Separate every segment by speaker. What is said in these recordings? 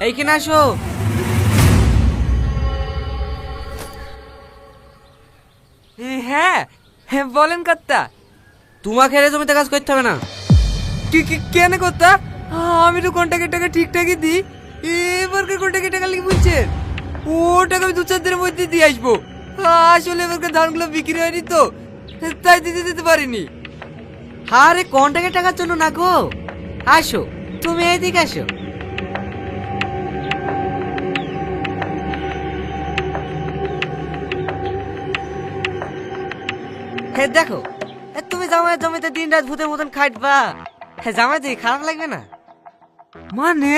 Speaker 1: এইখানে আসো। হ্যাঁ হ্যাঁ বলেন কর্তা। তোমাকে এর জমিতে কাজ করতে হবে না। কেন কর্তা? আমি তো কন্ট্রাক্টের টাকা ঠিকঠাকই দিই। এবারকার কন্ট্রাক্টের টাকা লিখে বলছেন? ও টাকা আমি 2-4 দিনের মধ্যে দিয়ে আসবো। আসলে এবারকার ধানগুলো বিক্রি হয়নি তো, তাই দিতে পারিনি। আরে কন্ট্রাক্টের টাকার জন্য না গো। আসো, তুমি এইদিকে আসো। হ্যাঁ দেখো, তুমি জামাইয়ের জমিতে দিন রাত ভূতের মতন খাটবা, জামাই দিকে খারাপ লাগবে না? মানে?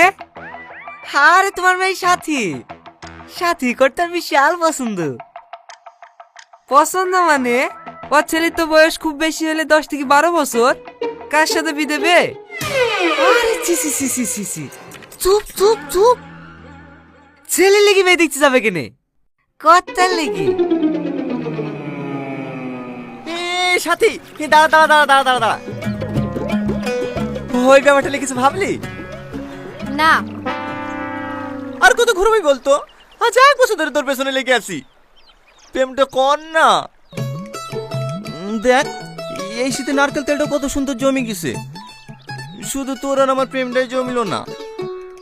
Speaker 1: আরে তোমার মেয়ে সাথী, সাথী করতে বিশাল পছন্দ। পছন্দ মানে? ওর ছেলের তো বয়স খুব বেশি হলে 10 থেকে 12 বছর। কার সাথে বিয়ে দেবে? আরে ছি ছি ছি ছি ছি ছি, চুপ চুপ চুপ। ছেলে লেগে মেয়ে দেখতে যাবে কেনে? কর্তার লেগে।
Speaker 2: সাথী, দাঁড়া দাঁড়া দাঁড়া দাঁড়া দাঁড়া দাঁড়া। ওই ব্যাপারটা লিখেছে ভাবলি?
Speaker 3: না।
Speaker 2: আর কত ঘুরবি বলতো? আজ 1 বছর ধরে তোর পেছনে লেগে আছি। প্রেমটা কর না। দেখ, এই শীতে নারকেল তেলটা কত সুন্দর জমে গেছে। শুধু তোর আর আমার প্রেমটাই জমিল না।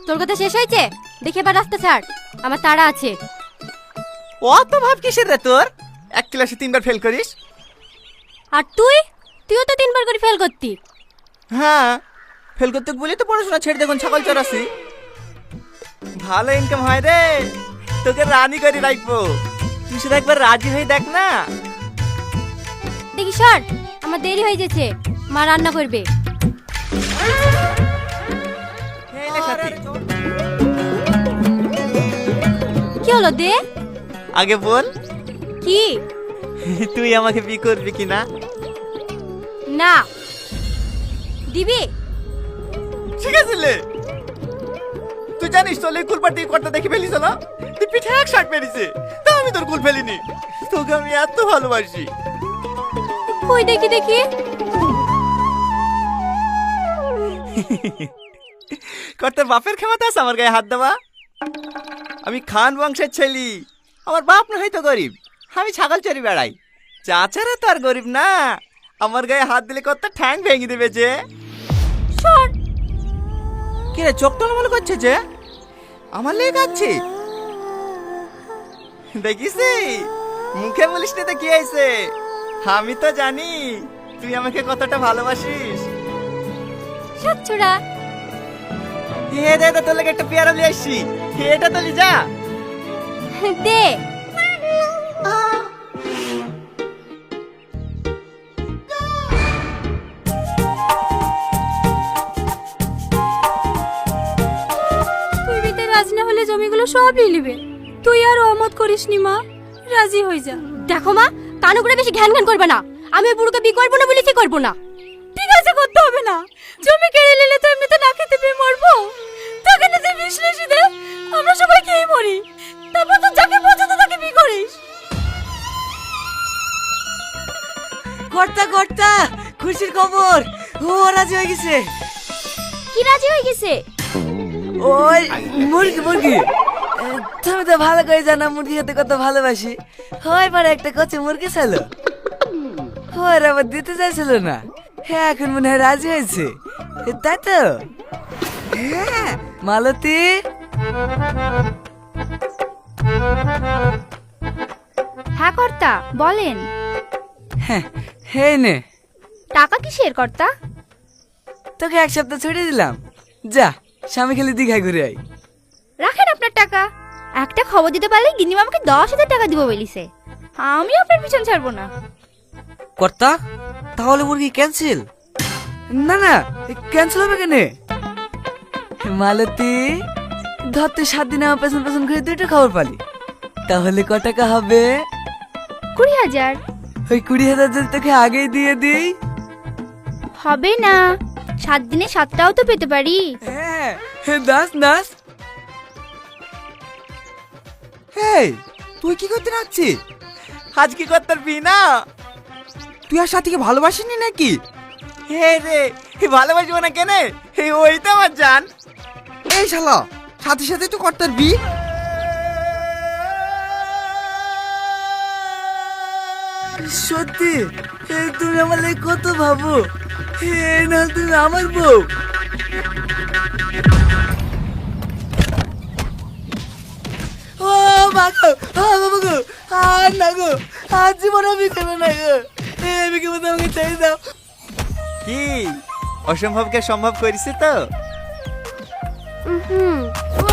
Speaker 3: তোর কথা শেষ হয়েছে? দেখে এবার রাস্তা ছাড়, আমার তাড়া আছে।
Speaker 2: অত ভাব কিসের রে তোর? 1 ক্লাসে 3 বার ফেল করিস।
Speaker 3: আর তুইও তো 3 বার করে ফেল করতি।
Speaker 2: হ্যাঁ, ফেল করতে বলি তো পড়াশোনা ছেড়ে দেখুন ছাগল চড়াছি। ভালো ইনকাম হয় রে, তোকে রানী করে রাখবো। তুই শুধু একবার রাজি হয়ে দেখ না।
Speaker 3: দেখি সর, আমার দেরি হয়ে যাচ্ছে, মা রান্না করবে।
Speaker 2: এই নে সাথী।
Speaker 3: কি হলো দে?
Speaker 2: আগে বল,
Speaker 3: কি?
Speaker 2: তুই আমাকে বিয়ে করবি কিনা?
Speaker 3: না। দিবি?
Speaker 2: ঠিক আছে লে। তুই জানিস তো লে কুলপার দিকে করতে দেখে ফেলিস না? তুই পিঠে 1 শার্ট মেরেছে, তা আমি তোর কুল ফেলিনি। তোকে আমি এত ভালোবাসি।
Speaker 3: ওই দেখি দেখি।
Speaker 2: কর্তার বাপের ক্ষমতা আছে আমার গায়ে হাত দেওয়া? আমি খান বংশের ছেলে। আমার বাপ না হয়তো গরিব, আমি ছাগল চড়ি বেড়াই। চাচারা তো আর গরিব না। আমার গায়ে হাত দিলে কর্তা ঠ্যাং ভেঙে দেবে যে।
Speaker 3: সর।
Speaker 2: কে রে চোখ টলমল করছে যে? আমার লেগ আছে দেখিস? মুখে বলিস না তো কি হয়েছে? আমি তো জানি তুই আমাকে কতটা ভালোবাসিস।
Speaker 3: সব ছোড়া।
Speaker 2: হে দে তোর লাগে একটা পেয়ারা নিয়ে আসছি, এটা তো লি যা।
Speaker 3: দে। তুই বিতে রাজি না হলে জমিগুলো সব নিয়ে নিবে। তুই আর অমত করিস নি মা, রাজি হয়ে যা। দেখো মা, কানু করে বেশি ঘ্যান ঘ্যান করবে না। আমি ওই বুড়োকে বিয়ে করবো না বলেছি, করবো না। ঠিক আছে, করতে হবে না। জমি কেড়ে নিলে তো এমনিতে না খেতে পেয়ে মরবো। তাকে না যে বিশ্লেষী দে, আমরা সবাই খেয়ে মরি। তারপর তো যাকে পছন্দ তাকে বিয়ে করিস।
Speaker 1: কর্তা কর্তা, খুশির খবর, ও রাজি হয়ে গেছে।
Speaker 3: কি রাজি হয়ে গেছে?
Speaker 1: ওই মুরগি মুরগি, তুমি তো ভালো করে জানো মুরগি খেতে কত ভালোবাসি। হয় পরে একটা কচি মুরগি ছিল, ওর আবার দিতে চাইছিল না। হ্যাঁ, এখন মনে হয় রাজি হয়েছে, তাই তো? হ্যাঁ মালতী।
Speaker 3: হ্যাঁ কর্তা, বলেন।
Speaker 1: হ্যাঁ হে নে,
Speaker 3: টাকা কিসের কর্তা?
Speaker 1: তোকে 1 সপ্তাহ ছুটি দিলাম, যা স্বামী খেলে দীঘায় ঘুরে আই।
Speaker 3: রাখেন আপনার টাকা। একটা খবর দিতে পারলে গিন্নিমা আমাকে 10,000 টাকা দিব বলিছে। আমি আপনার পিছন ছাড়বো না।
Speaker 1: কর্তা, তাহলে মুরগি ক্যান্সেল? না না, ক্যান্সেল হবে কেন? মালতী, ধরতে 7 দিন আমার পেছন পেছন ঘুরে 2টা খবর পালি, তাহলে ক টাকা হবে?
Speaker 3: 20,000।
Speaker 1: ওই 20,000 যদি তোকে আগেই দিয়ে দিই?
Speaker 3: হবে না, 7 দিনে 7টাও তো পেতে পারি।
Speaker 1: হ্যাঁ, নাচ নাচ। এই, তুই কি করতে নাচছিস?
Speaker 2: আজ কি কর্তার বিয়ে না?
Speaker 1: তুই আর সাথীকে ভালোবাসিনি নাকি?
Speaker 2: হে রে, ভালোবাসবো না কেন? ওই তো আমার জান।
Speaker 1: এই শালা, সাথে সাথে তো কর্তার বি।
Speaker 2: সত্যি তুমি আমার লাগে কত ভাবো, না তুমি আমার বউ। ও মা গো, বাবা গো, আর না গো, আজ জীবন আমি খাবো না গো, আমি কি বলতে আমাকে চাই দাও। কি অসম্ভবকে সম্ভব করেছে তো?
Speaker 3: হুম, ও